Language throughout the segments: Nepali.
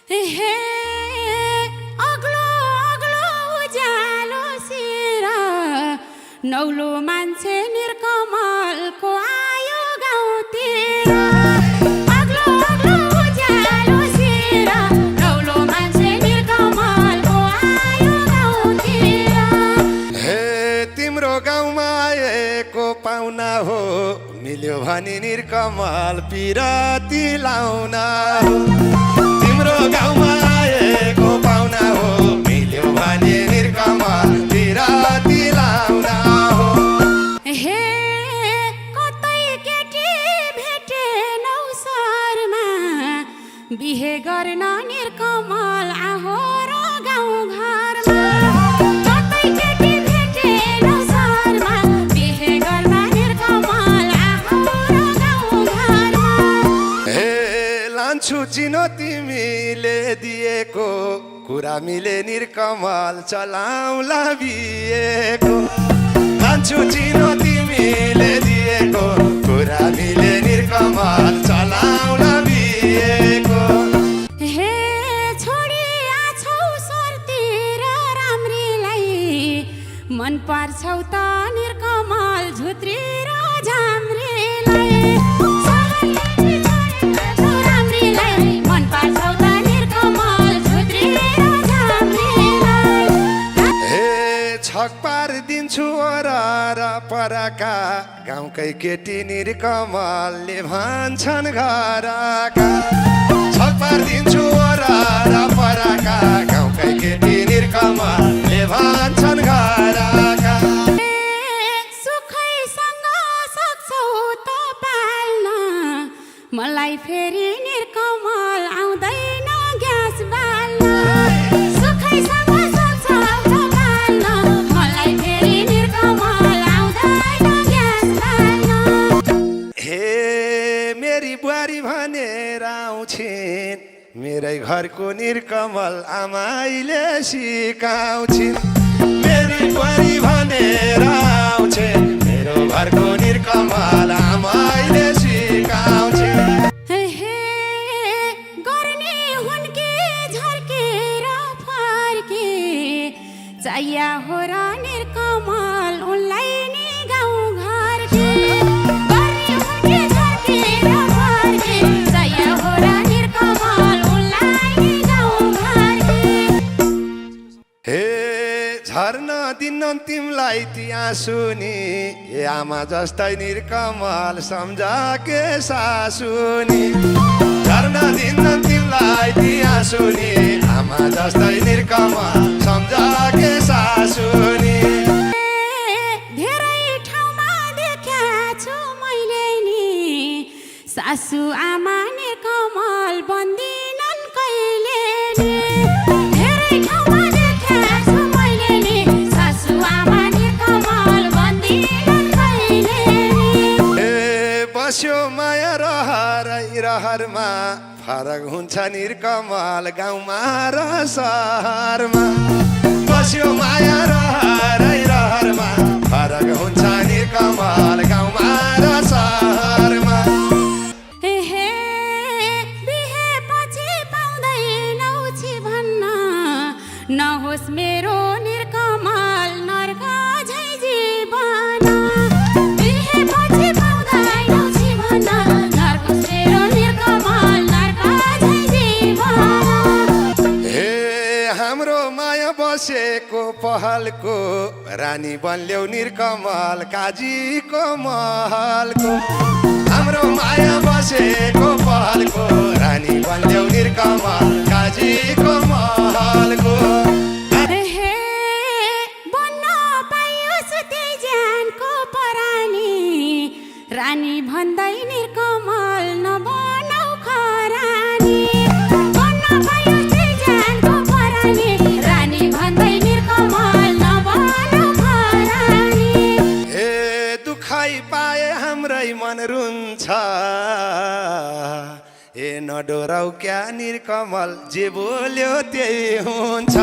हे अग्लो अग्लो उज्यालो सिर नौलो मान्छे निर्कमलको आयो गाउँतिर अग्लो अग्लो उज्यालो सिर नौलो मान्छे निर्कमलको आयो गाउँतिर हे तिम्रो गाउँमा आएको पाहुना हो मिल्यो भनी निर्कमल पिराती लाउन तिम्रो गाउँमा आएको पाहुना हो मिल्यो भनी निर्कमल पिराती लाउन हो हे कतै केटी भेटेनौ सहरमा बिहे गर्न निर्कमल आहो र गाउँघरमा कतै केटी भेटेनौ सहरमा बिहे गर्न निर्कमल आहो र गाउँघरमा हे लान्छु चिनो तिमीले दिएको कुरा मिले निर्कमल चलाउला बिएको लान्छु चिनो तिमीले दिएको कुरा मिले निर्कमल चलाउला बिएको हे छोडिया छौ सरतिर राम्रीलाई मन पार्छौ त निर्कमल झुत्री र झाम्रीलाई सहरलाई छोडेका छौ राम्रीलाई मन पार्छौ त निर्कमल झुत्री र झाम्रीलाई हे छक पारिदिन्छु वरर परका गाउँकै केटी निर्कमलले भन्छन् घरका छक पारिदिन्छु वरर परका गाउँकै केटी निर्कमलले भन्छन् घरका सुखैसँग सक्छौ त पाल्न मलाई फेरि निर्कमल आउँदैन ग्यास बाल्न सुखैसँग सक्छौ त पाल्न मलाई फेरि निर्कमल आउँदैन ग्यास बाल्न हे मेरी बुहारी भनेर आउँछिन् मेरै घरको निर्कमल आमाइले सिकाउँछिन् मेरी बुहारी भनेर आउँछिन् मेरो घरको निर्कमल आमाइले सिकाउँछिन् हे गर्ने हुन् कि झर्केर फर्के चाहिया हो र निर्कमल उनलाई नि गाउँघरके गर्ने हुन् कि झर्केर फर्के चाहिया हो र निर्कमल उनलाई नि गाउँघरके हे झर्न दिन्न तिमीलाई ती आँसुनी ए आमा जस्तै निर्कमल सम्झके सासुनी झर्न दिन्न तिमीलाई ती आँसुनी आमा जस्तै निर्कमल सम्झके सासुनी धेरै ठाउँमा देख्या छु मैले नि सासु आमा निर्कमल बन्दिनन् कहिले नि धेरै ठाउँमा देख्या छु मैले नि सासु आमा निर्कमल बन्दिनन् कहिले नि ए बस्यो माया रहरै रहरमा फरक हुन्छ निर्कमल गाउँमा र सहरमा बस्यो माया रहरै रहरमा फरक हुन्छ निर्कमल गाउँमा र सहरमा हे बिहेपछि पाउँदैनौ छि भन्न नहोस् मेरो निर्कमल नर्क झै जीवन बिहेपछि पाउँदैनौ छि भन्न नहोस् मेरो निर्कमल नर्क झै जीवन हे हाम्रो माया बसेको पहलको रानी बन्ल्यौ निर्कमल काजीको महलको हाम्रो माया बसेको पहलको रानी बन्ल्यौ निर्कमल काजीको महलको हे बन्न पाइयोस् त्यही ज्यानको परानी रानी भन्दै निर्कमल नबनौ खरानी बन्न पाइयोस् त्यही ज्यानको परानी रानी भन्दै निर्कमल नबनौ खरानी हे दुखाइ पाए हाम्रै मन रुन्छ ए नडोराउ क्या निर्कमल जे बोल्यो त्यही हुन्छ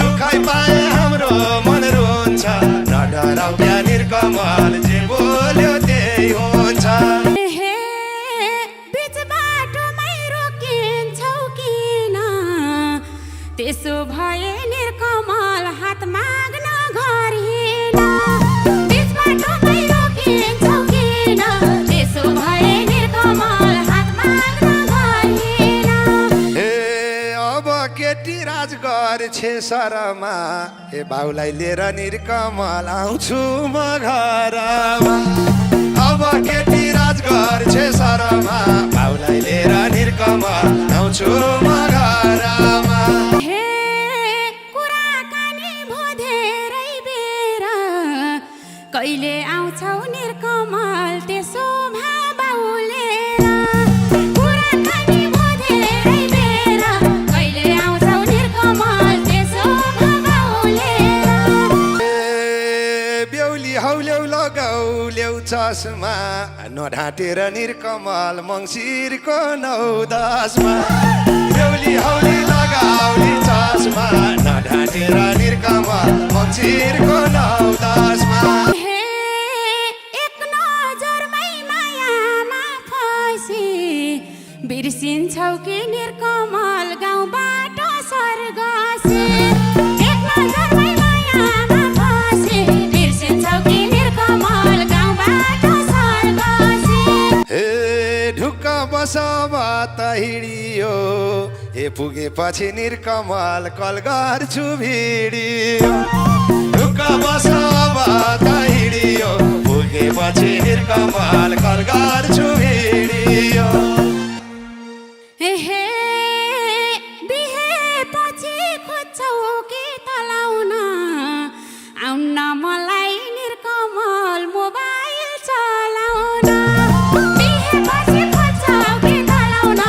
दुखाइ पाए हाम्रो मन रुन्छ नडोराउ क्या निर्कमल जे बोल्यो त्यही हुन्छ हे बिच बाटोमै रोकिन्छौ किन त्यसो भए निरकमल हात माग्न घर हिँड बिचमा टोकै रोकिन्छौ किन त्यसो भए निरकमल हात माग्न घर हिँड ए अब केटी राजगर छे शरमा ए बाउलाई लिएर निरकमल आउँछु म घरमा अब केटी राजगर छे शरमा बाउलाई लिएर निरकमल आउँछु म घरमा हे कुराकानी भो धेरै बेर कहिले आउँछौ निरकमल त्यसो भा बाउलेर कुराकानी भो धेरै बेर कहिले आउँछौ निरकमल त्यसो भा बाउलेर ए बेहुली हौल्याउ लगाउल्याउ चस्मा नढाँटेर निरकमल मङ्सिरको 9-10मा बेहुली हौली लगाउने चस्मा नढाँटेर निरकमल मङ्सिरको 9-10मा हे एक नजरमै मायामा फसी बिर्सिन्छौ कि निरकमल गाउँबाट सर्गसे एक नजरमै मायामा फसी बिर्सिन्छौ कि निरकमल गाउँबाट सर्गसे हे ढुक्क बसब त हिँडियो ए पुगेपछि निरकमल कल गर्छु भिडियो ढुक्क बसब त हिँडियो पुगेपछि निरकमल कल गर्छु भिडियो हे बिहेपछि खोज्छौ कि तलाउन आउन मलाई निरकमल मोबाइल चलाउन बिहेपछि खोज्छौ कि तलाउन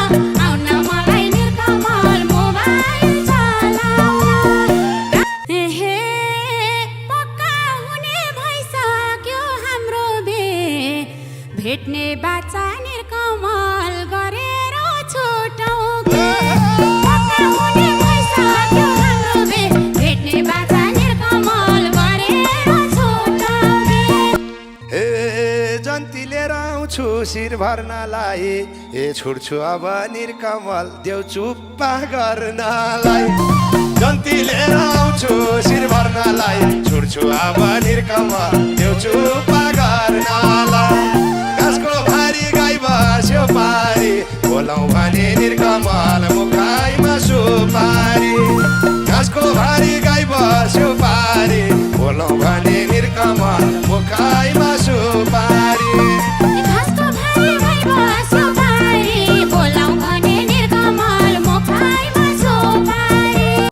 आउन मलाई निरकमल मोबाइल चलाउन हे पक्का हुने भइसक्यो हाम्रो भेट्ने बाचा निरकमल गरेर छुटाउ पक्का हुने भइसक्यो हाम्रो भेट्ने बाचा निरकमल गरेर छुटाउ ए जन्ती लिएर आउँछु शिर भर्नलाई ए छुट्छु अब निरकमल देउ चुप्पा गर्नलाई जन्ती लिएर आउँछु शिर भर्नलाई छुट्छु अब निरकमल देउ चुप्पा गर्नलाई घाँसको भारी गाई बस्यो पारी बोलाउ भने निरकमल मुखाइमा सुपारी